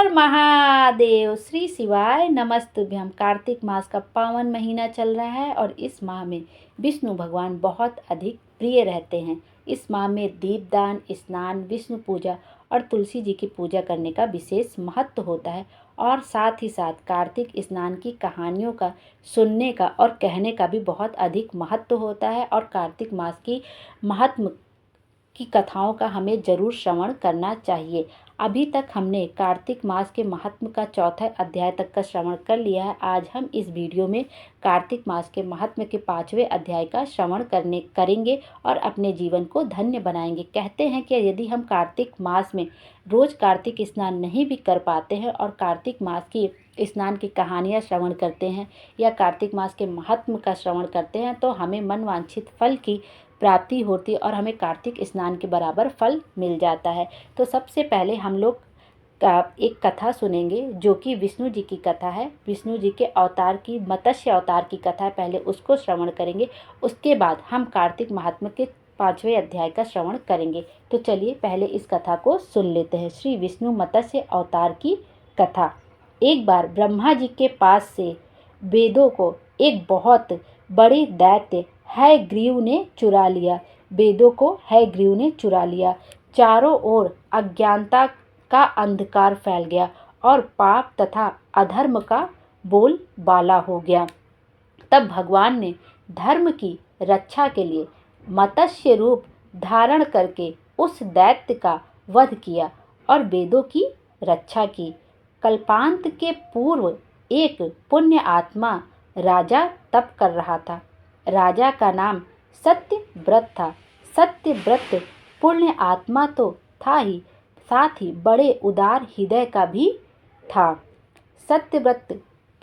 हर महादेव। श्री शिवाय नमस्तुभ्यम। कार्तिक मास का पावन महीना चल रहा है और इस माह में विष्णु भगवान बहुत अधिक प्रिय रहते हैं। इस माह में दीपदान, स्नान, विष्णु पूजा और तुलसी जी की पूजा करने का विशेष महत्व होता है। और साथ ही साथ कार्तिक स्नान की कहानियों का सुनने का और कहने का भी बहुत अधिक महत्व होता है। और कार्तिक मास की महात्म की कथाओं का हमें जरूर श्रवण करना चाहिए। अभी तक हमने कार्तिक मास के महात्म का चौथा अध्याय तक का श्रवण कर लिया है। आज हम इस वीडियो में कार्तिक मास के महात्म के 5वें अध्याय का श्रवण करेंगे और अपने जीवन को धन्य बनाएंगे। कहते हैं कि यदि हम कार्तिक मास में रोज कार्तिक स्नान नहीं भी कर पाते हैं और कार्तिक मास की स्नान की कहानियाँ श्रवण करते हैं या कार्तिक मास के महात्म का श्रवण करते हैं तो हमें मनवांछित फल की प्राप्ति होती है और हमें कार्तिक स्नान के बराबर फल मिल जाता है। तो सबसे पहले हम लोग एक कथा सुनेंगे जो कि विष्णु जी की कथा है। विष्णु जी के अवतार की, मत्स्य अवतार की कथा है, पहले उसको श्रवण करेंगे। उसके बाद हम कार्तिक महात्म के 5वें अध्याय का श्रवण करेंगे। तो चलिए पहले इस कथा को सुन लेते हैं। श्री विष्णु मत्स्य अवतार की कथा। एक बार ब्रह्मा जी के पास से वेदों को एक बहुत बड़े दैत्य हयग्रीव ने चुरा लिया। वेदों को हयग्रीव ने चुरा लिया। चारों ओर अज्ञानता का अंधकार फैल गया और पाप तथा अधर्म का बोलबाला हो गया। तब भगवान ने धर्म की रक्षा के लिए मत्स्य रूप धारण करके उस दैत्य का वध किया और वेदों की रक्षा की। कल्पांत के पूर्व एक पुण्य आत्मा राजा तप कर रहा था। राजा का नाम सत्यव्रत था। सत्यव्रत पुण्य आत्मा तो था ही, साथ ही बड़े उदार हृदय का भी था। सत्यव्रत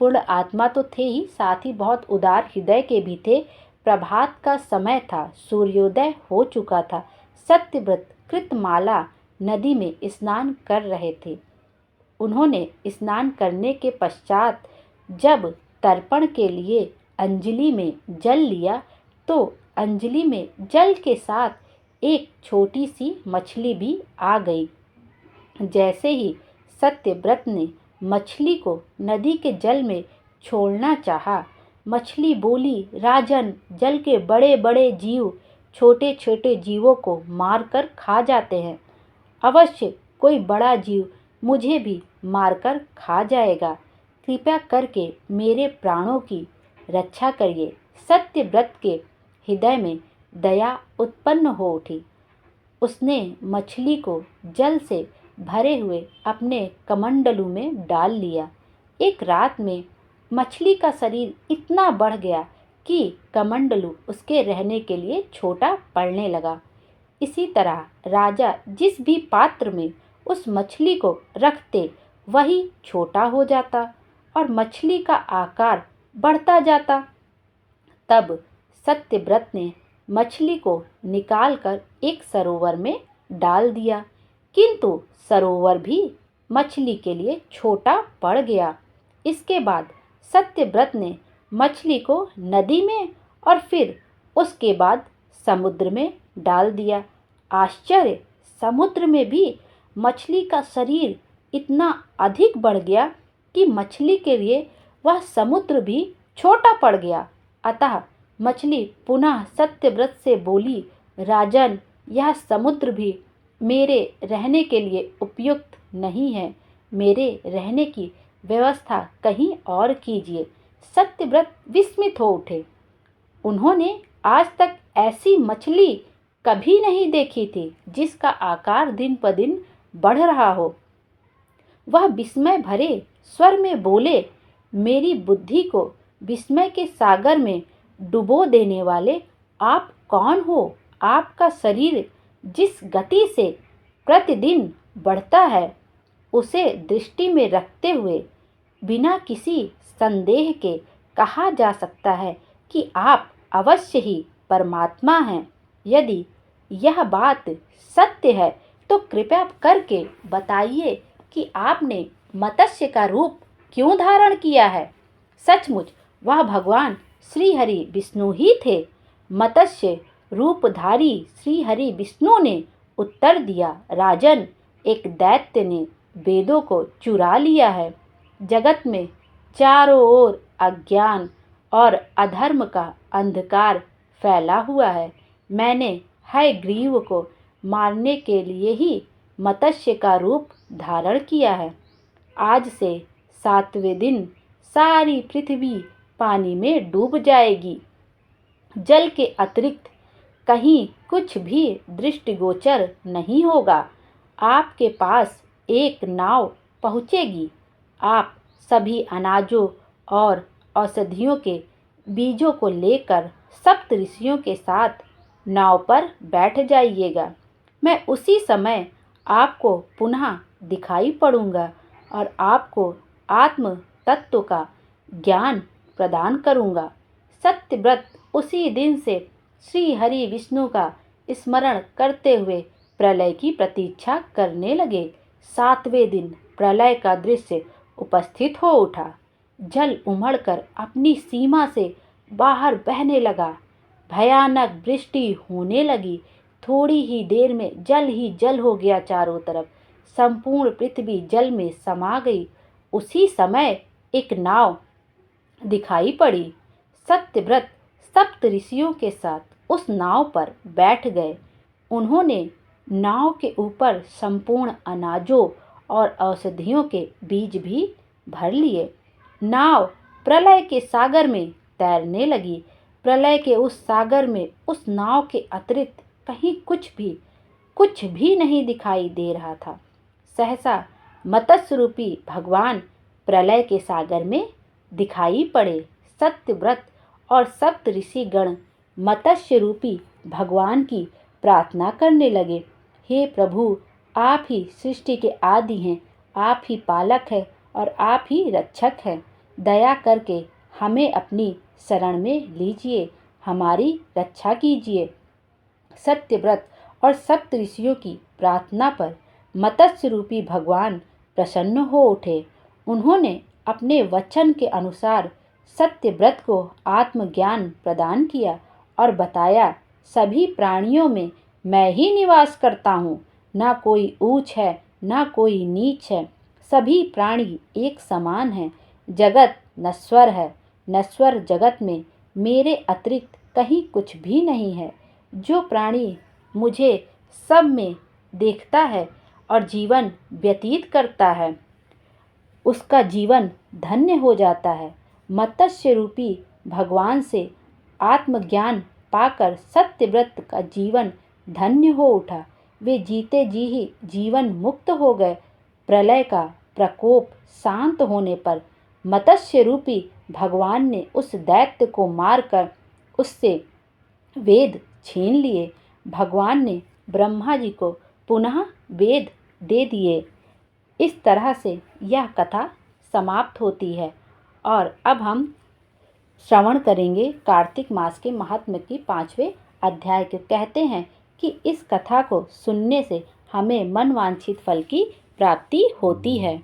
पूर्ण आत्मा तो थे ही, साथ ही बहुत उदार हृदय के भी थे। प्रभात का समय था, सूर्योदय हो चुका था। सत्यव्रत कृतमाला नदी में स्नान कर रहे थे। उन्होंने स्नान करने के पश्चात जब तर्पण के लिए अंजलि में जल लिया तो अंजलि में जल के साथ एक छोटी सी मछली भी आ गई। जैसे ही सत्यव्रत ने मछली को नदी के जल में छोड़ना चाहा, मछली बोली, राजन, जल के बड़े बड़े जीव छोटे छोटे जीवों को मारकर खा जाते हैं। अवश्य कोई बड़ा जीव मुझे भी मारकर खा जाएगा। कृपया करके मेरे प्राणों की रक्षा करिए। सत्यव्रत के हृदय में दया उत्पन्न हो उठी। उसने मछली को जल से भरे हुए अपने कमंडलू में डाल लिया। एक रात में मछली का शरीर इतना बढ़ गया कि कमंडलू उसके रहने के लिए छोटा पड़ने लगा। इसी तरह राजा जिस भी पात्र में उस मछली को रखते वही छोटा हो जाता और मछली का आकार बढ़ता जाता। तब सत्यव्रत ने मछली को निकालकर एक सरोवर में डाल दिया, किंतु सरोवर भी मछली के लिए छोटा पड़ गया। इसके बाद सत्यव्रत ने मछली को नदी में और फिर उसके बाद समुद्र में डाल दिया। आश्चर्य! समुद्र में भी मछली का शरीर इतना अधिक बढ़ गया कि मछली के लिए वह समुद्र भी छोटा पड़ गया। अतः मछली पुनः सत्यव्रत से बोली, राजन, यह समुद्र भी मेरे रहने के लिए उपयुक्त नहीं है। मेरे रहने की व्यवस्था कहीं और कीजिए। सत्यव्रत विस्मित हो उठे। उन्होंने आज तक ऐसी मछली कभी नहीं देखी थी जिसका आकार दिन पर दिन बढ़ रहा हो। वह विस्मय भरे स्वर में बोले, मेरी बुद्धि को विस्मय के सागर में डुबो देने वाले आप कौन हो? आपका शरीर जिस गति से प्रतिदिन बढ़ता है उसे दृष्टि में रखते हुए बिना किसी संदेह के कहा जा सकता है कि आप अवश्य ही परमात्मा हैं। यदि यह बात सत्य है तो कृपया करके बताइए कि आपने मत्स्य का रूप क्यों धारण किया है? सचमुच वह भगवान श्री हरि विष्णु ही थे। मत्स्य रूपधारी श्री हरि विष्णु ने उत्तर दिया, राजन, एक दैत्य ने वेदों को चुरा लिया है। जगत में चारों ओर अज्ञान और अधर्म का अंधकार फैला हुआ है। मैंने हयग्रीव को मारने के लिए ही मत्स्य का रूप धारण किया है। आज से 7वें दिन सारी पृथ्वी पानी में डूब जाएगी। जल के अतिरिक्त कहीं कुछ भी दृष्टिगोचर नहीं होगा। आपके पास एक नाव पहुँचेगी। आप सभी अनाजों और औषधियों के बीजों को लेकर सप्त ऋषियों के साथ नाव पर बैठ जाइएगा। मैं उसी समय आपको पुनः दिखाई पड़ूंगा और आपको आत्म तत्व का ज्ञान प्रदान करूंगा। सत्यव्रत उसी दिन से श्री हरि विष्णु का स्मरण करते हुए प्रलय की प्रतीक्षा करने लगे। 7वें दिन प्रलय का दृश्य उपस्थित हो उठा। जल उमड़कर अपनी सीमा से बाहर बहने लगा। भयानक वृष्टि होने लगी। थोड़ी ही देर में जल ही जल हो गया। चारों तरफ संपूर्ण पृथ्वी जल में समा गई। उसी समय एक नाव दिखाई पड़ी। सत्यव्रत सप्त ऋषियों के साथ उस नाव पर बैठ गए। उन्होंने नाव के ऊपर संपूर्ण अनाजों और औषधियों के बीज भी भर लिए। नाव प्रलय के सागर में तैरने लगी। प्रलय के उस सागर में उस नाव के अतिरिक्त कहीं कुछ भी नहीं दिखाई दे रहा था। सहसा मत्स्य रूपी भगवान प्रलय के सागर में दिखाई पड़े। सत्यव्रत और सप्त ऋषि गण मत्स्य रूपी भगवान की प्रार्थना करने लगे। हे प्रभु, आप ही सृष्टि के आदि हैं, आप ही पालक हैं और आप ही रक्षक हैं। दया करके हमें अपनी शरण में लीजिए, हमारी रक्षा कीजिए। सत्यव्रत और सप्त ऋषियों की प्रार्थना पर मत्स्य रूपी भगवान प्रसन्न हो उठे। उन्होंने अपने वचन के अनुसार सत्यव्रत को आत्मज्ञान प्रदान किया और बताया, सभी प्राणियों में मैं ही निवास करता हूँ। ना कोई ऊंच है, ना कोई नीच है। सभी प्राणी एक समान हैं। जगत नश्वर है। नश्वर जगत में मेरे अतिरिक्त कहीं कुछ भी नहीं है। जो प्राणी मुझे सब में देखता है और जीवन व्यतीत करता है, उसका जीवन धन्य हो जाता है। मत्स्य रूपी भगवान से आत्मज्ञान पाकर सत्यव्रत का जीवन धन्य हो उठा। वे जीते जी ही जीवन मुक्त हो गए। प्रलय का प्रकोप शांत होने पर मत्स्य रूपी भगवान ने उस दैत्य को मारकर उससे वेद छीन लिए। भगवान ने ब्रह्मा जी को पुनः वेद दे दिए। इस तरह से यह कथा समाप्त होती है। और अब हम श्रवण करेंगे कार्तिक मास के महात्म्य की 5वें अध्याय के। कहते हैं कि इस कथा को सुनने से हमें मनवांछित फल की प्राप्ति होती है।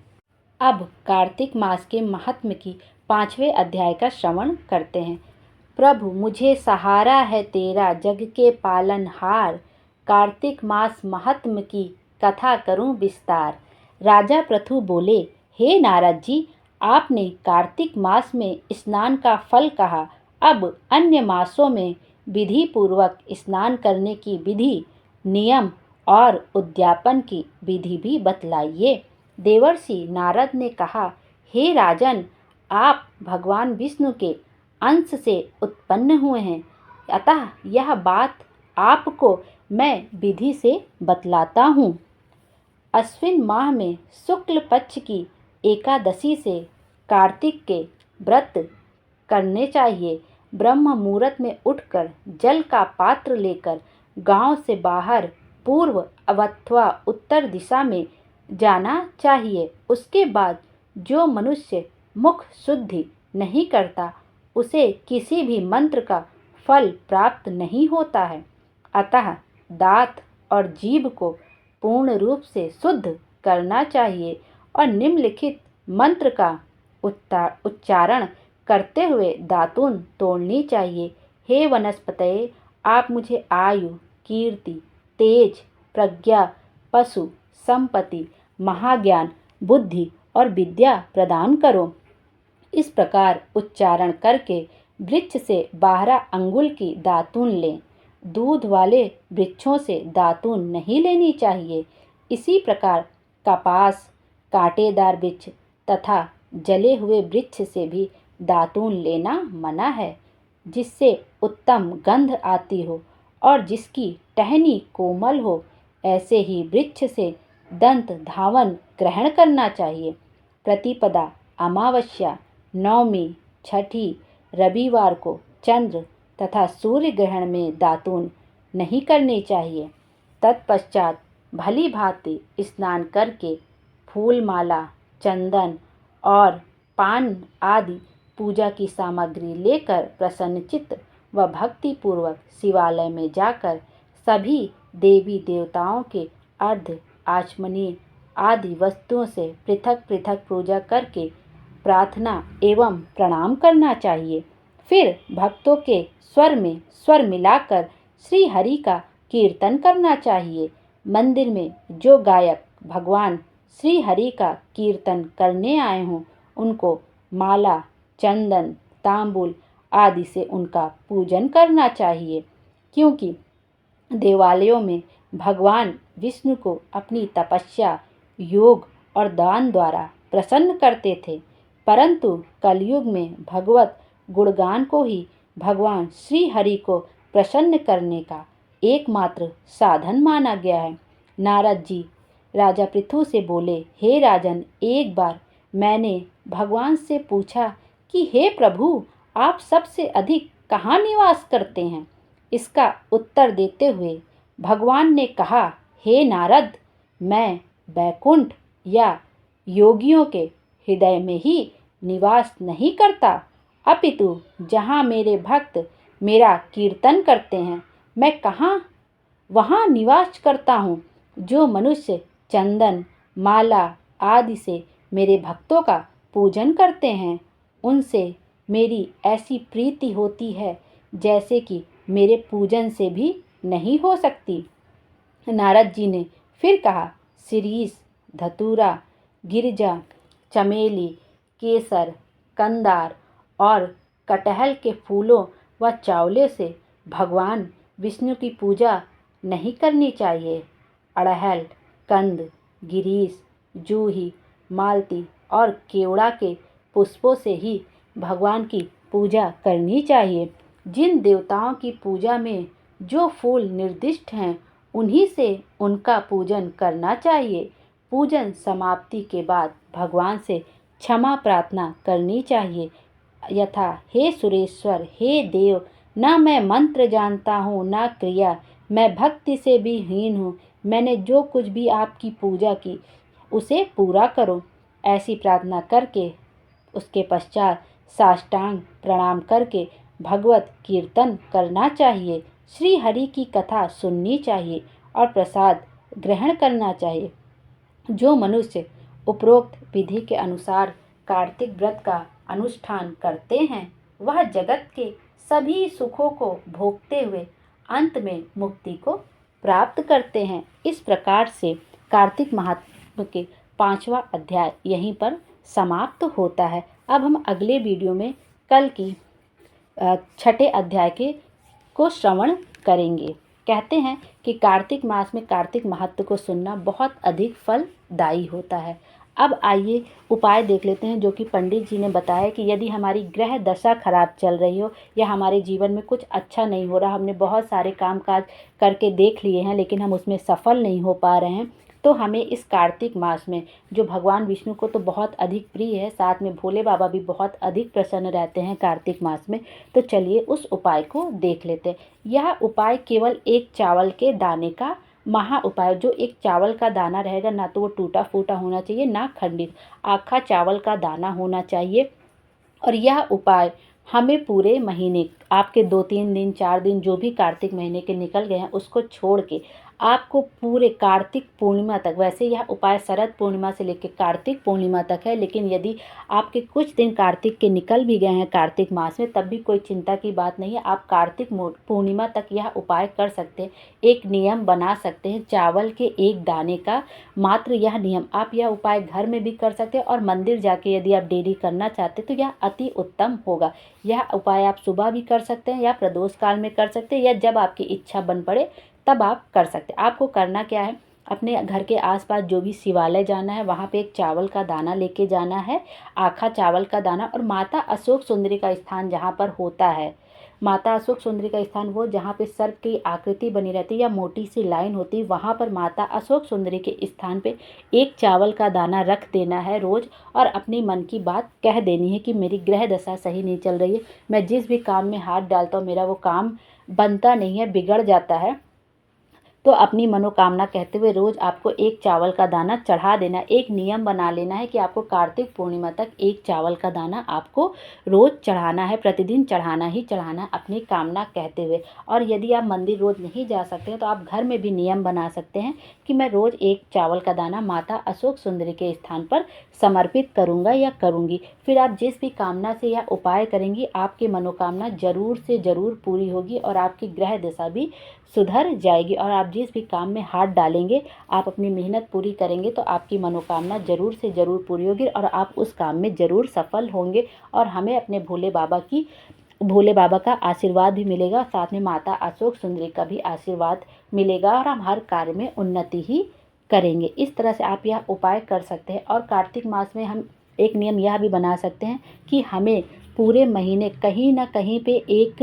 अब कार्तिक मास के महात्म्य की 5वें अध्याय का श्रवण करते हैं। प्रभु मुझे सहारा है तेरा, जग के पालनहार। कार्तिक मास महात्म्य की कथा करूं विस्तार। राजा पृथु बोले, हे नारद जी, आपने कार्तिक मास में स्नान का फल कहा। अब अन्य मासों में विधि पूर्वक स्नान करने की विधि, नियम और उद्यापन की विधि भी बतलाइए। देवर्षि नारद ने कहा, हे राजन, आप भगवान विष्णु के अंश से उत्पन्न हुए हैं, अतः यह बात आपको मैं विधि से बतलाता हूँ। अश्विन माह में शुक्ल पक्ष की एकादशी से कार्तिक के व्रत करने चाहिए। ब्रह्म मुहूर्त में उठकर जल का पात्र लेकर गांव से बाहर पूर्व अथवा उत्तर दिशा में जाना चाहिए। उसके बाद जो मनुष्य मुख शुद्धि नहीं करता, उसे किसी भी मंत्र का फल प्राप्त नहीं होता है। अतः दांत और जीभ को पूर्ण रूप से शुद्ध करना चाहिए और निम्नलिखित मंत्र का उच्चारण करते हुए दातून तोड़नी चाहिए। हे वनस्पतये, आप मुझे आयु, कीर्ति, तेज, प्रज्ञा, पशु, संपत्ति, महाज्ञान बुद्धि और विद्या प्रदान करो। इस प्रकार उच्चारण करके वृक्ष से 12 अंगुल की दातून लें। दूध वाले वृक्षों से दातून नहीं लेनी चाहिए। इसी प्रकार कपास, कांटेदार वृक्ष तथा जले हुए वृक्ष से भी दातून लेना मना है, जिससे उत्तम गंध आती हो और जिसकी टहनी कोमल हो। ऐसे ही वृक्ष से दंत धावन ग्रहण करना चाहिए। प्रतिपदा, अमावस्या, नवमी, छठी, रविवार को चंद्र तथा सूर्य ग्रहण में दातून नहीं करनी चाहिए। तत्पश्चात भली भांति स्नान करके फूल माला, चंदन और पान आदि पूजा की सामग्री लेकर प्रसन्नचित्त व भक्तिपूर्वक शिवालय में जाकर सभी देवी देवताओं के अर्ध आचमनीय आदि वस्तुओं से पृथक पृथक पूजा करके प्रार्थना एवं प्रणाम करना चाहिए। फिर भक्तों के स्वर में स्वर मिलाकर श्री हरि का कीर्तन करना चाहिए। मंदिर में जो गायक भगवान श्री हरि का कीर्तन करने आए हों, उनको माला, चंदन, तांबूल आदि से उनका पूजन करना चाहिए, क्योंकि देवालयों में भगवान विष्णु को अपनी तपस्या, योग और दान द्वारा प्रसन्न करते थे। परंतु कलयुग में भगवत गुणगान को ही भगवान श्री हरि को प्रसन्न करने का एकमात्र साधन माना गया है। नारद जी राजा पृथु से बोले, हे राजन, एक बार मैंने भगवान से पूछा कि हे प्रभु, आप सबसे अधिक कहाँ निवास करते हैं? इसका उत्तर देते हुए भगवान ने कहा, हे नारद, मैं बैकुंठ या योगियों के हृदय में ही निवास नहीं करता, अपितु जहाँ मेरे भक्त मेरा कीर्तन करते हैं, मैं कहाँ वहाँ निवास करता हूँ। जो मनुष्य चंदन, माला आदि से मेरे भक्तों का पूजन करते हैं, उनसे मेरी ऐसी प्रीति होती है जैसे कि मेरे पूजन से भी नहीं हो सकती। नारद जी ने फिर कहा, शिरीष, धतूरा, गिरजा, चमेली, केसर, कंदार और कटहल के फूलों व चावले से भगवान विष्णु की पूजा नहीं करनी चाहिए। अड़हल, कंद, गिरीश, जूही, मालती और केवड़ा के पुष्पों से ही भगवान की पूजा करनी चाहिए। जिन देवताओं की पूजा में जो फूल निर्दिष्ट हैं, उन्हीं से उनका पूजन करना चाहिए। पूजन समाप्ति के बाद भगवान से क्षमा प्रार्थना करनी चाहिए, यथा, हे सुरेश्वर, हे देव, ना मैं मंत्र जानता हूँ ना क्रिया, मैं भक्ति से भी हीन हूँ। मैंने जो कुछ भी आपकी पूजा की उसे पूरा करो। ऐसी प्रार्थना करके उसके पश्चात साष्टांग प्रणाम करके भगवत कीर्तन करना चाहिए। श्री हरि की कथा सुननी चाहिए और प्रसाद ग्रहण करना चाहिए। जो मनुष्य उपरोक्त विधि के अनुसार कार्तिक व्रत का अनुष्ठान करते हैं, वह जगत के सभी सुखों को भोगते हुए अंत में मुक्ति को प्राप्त करते हैं। इस प्रकार से कार्तिक महात्म्य के 5वां अध्याय यहीं पर समाप्त होता है। अब हम अगले वीडियो में कल की 6ठे अध्याय को श्रवण करेंगे। कहते हैं कि कार्तिक मास में कार्तिक महत्व को सुनना बहुत अधिक फलदायी होता है। अब आइए उपाय देख लेते हैं, जो कि पंडित जी ने बताया कि यदि हमारी ग्रह दशा खराब चल रही हो या हमारे जीवन में कुछ अच्छा नहीं हो रहा, हमने बहुत सारे काम काज करके देख लिए हैं लेकिन हम उसमें सफल नहीं हो पा रहे हैं, तो हमें इस कार्तिक मास में, जो भगवान विष्णु को तो बहुत अधिक प्रिय है, साथ में भोले बाबा भी बहुत अधिक प्रसन्न रहते हैं कार्तिक मास में, तो चलिए उस उपाय को देख लेते हैं। यह उपाय केवल एक चावल के दाने का महा उपाय, जो एक चावल का दाना रहेगा, ना तो वो टूटा फूटा होना चाहिए, ना खंडित, आखा चावल का दाना होना चाहिए। और यह उपाय हमें पूरे महीने, आपके 2-3 दिन 4 दिन जो भी कार्तिक महीने के निकल गए हैं, उसको छोड़ के आपको पूरे कार्तिक पूर्णिमा तक, वैसे यह उपाय शरद पूर्णिमा से लेकर कार्तिक पूर्णिमा तक है, लेकिन यदि आपके कुछ दिन कार्तिक के निकल भी गए हैं कार्तिक मास में, तब भी कोई चिंता की बात नहीं है। आप कार्तिक पूर्णिमा तक यह उपाय कर सकते हैं। एक नियम बना सकते हैं चावल के एक दाने का, मात्र यह नियम। आप यह उपाय घर में भी कर सकते हैं और मंदिर जाके यदि आप डेली करना चाहते हैं तो यह अति उत्तम होगा। यह उपाय आप सुबह भी कर सकते हैं या प्रदोष काल में कर सकते हैं, या जब आपकी इच्छा बन पड़े तब आप कर सकते हैं। आपको करना क्या है, अपने घर के आसपास जो भी शिवालय जाना है वहाँ पे एक चावल का दाना लेके जाना है, आखा चावल का दाना, और माता अशोक सुंदरी का स्थान जहाँ पर होता है, माता अशोक सुंदरी का स्थान वो जहाँ पे सर्प की आकृति बनी रहती है या मोटी सी लाइन होती है, वहाँ पर माता अशोक सुंदरी के स्थान पे एक चावल का दाना रख देना है रोज़, और अपनी मन की बात कह देनी है कि मेरी ग्रह दशा सही नहीं चल रही है, मैं जिस भी काम में हाथ डालता हूँ मेरा वो काम बनता नहीं है, बिगड़ जाता है। तो अपनी मनोकामना कहते हुए रोज़ आपको एक चावल का दाना चढ़ा देना। एक नियम बना लेना है कि आपको कार्तिक पूर्णिमा तक एक चावल का दाना आपको रोज़ चढ़ाना है, प्रतिदिन चढ़ाना ही चढ़ाना, अपनी कामना कहते हुए। और यदि आप मंदिर रोज़ नहीं जा सकते हैं तो आप घर में भी नियम बना सकते हैं कि मैं रोज़ एक चावल का दाना माता अशोक सुंदरी के स्थान पर समर्पित करूँगा या करूँगी। फिर आप जिस भी कामना से यह उपाय करेंगी, आपकी मनोकामना ज़रूर से ज़रूर पूरी होगी और आपकी ग्रह दशा भी सुधर जाएगी। और आप जिस भी काम में हाथ डालेंगे, आप अपनी मेहनत पूरी करेंगे तो आपकी मनोकामना ज़रूर से ज़रूर पूरी होगी और आप उस काम में ज़रूर सफल होंगे। और हमें अपने भोले बाबा का आशीर्वाद भी मिलेगा, साथ में माता अशोक सुंदरी का भी आशीर्वाद मिलेगा, और हम हर कार्य में उन्नति ही करेंगे। इस तरह से आप यह उपाय कर सकते हैं। और कार्तिक मास में हम एक नियम यह भी बना सकते हैं कि हमें पूरे महीने कहीं ना कहीं पे एक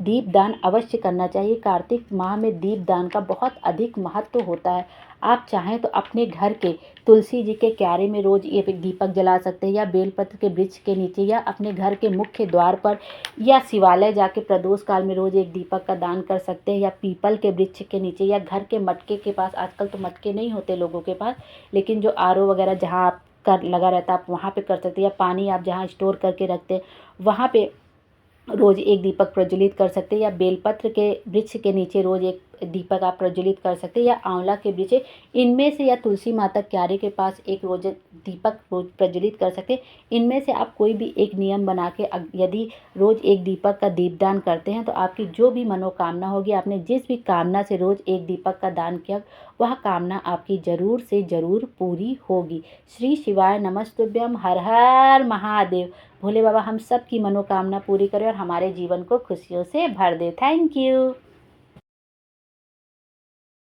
दीपदान अवश्य करना चाहिए। कार्तिक माह में दीपदान का बहुत अधिक महत्व होता है। आप चाहें तो अपने घर के तुलसी जी के क्यारे में रोज़ ये दीपक जला सकते हैं, या बेलपत्र के वृक्ष के नीचे, या अपने घर के मुख्य द्वार पर, या शिवालय जाके प्रदोष काल में रोज़ एक दीपक का दान कर सकते हैं, या पीपल के वृक्ष के नीचे, या घर के मटके के पास। आजकल तो मटके नहीं होते लोगों के पास, लेकिन जो आरओ वगैरह जहाँ आप कर लगा रहता है आप वहाँ पे कर सकते हैं, या पानी आप जहाँ स्टोर करके रखते हैं वहाँ पे रोज़ एक दीपक प्रज्वलित कर सकते हैं, या बेलपत्र के वृक्ष के नीचे रोज़ एक दीपक आप प्रज्वलित कर सकते हैं, या आंवला के वृक्ष इनमें से, या तुलसी माता क्यारे के पास एक रोज दीपक रोज प्रज्वलित कर सकते हैं। इनमें से आप कोई भी एक नियम बना के यदि रोज़ एक दीपक का दीपदान करते हैं तो आपकी जो भी मनोकामना होगी, आपने जिस भी कामना से रोज़ एक दीपक का दान किया, वह कामना आपकी ज़रूर से ज़रूर पूरी होगी। श्री शिवाय नमस्तुभ्यम। हर हर महादेव। भोले बाबा हम सब की मनोकामना पूरी करें और हमारे जीवन को खुशियों से भर दे। Thank you.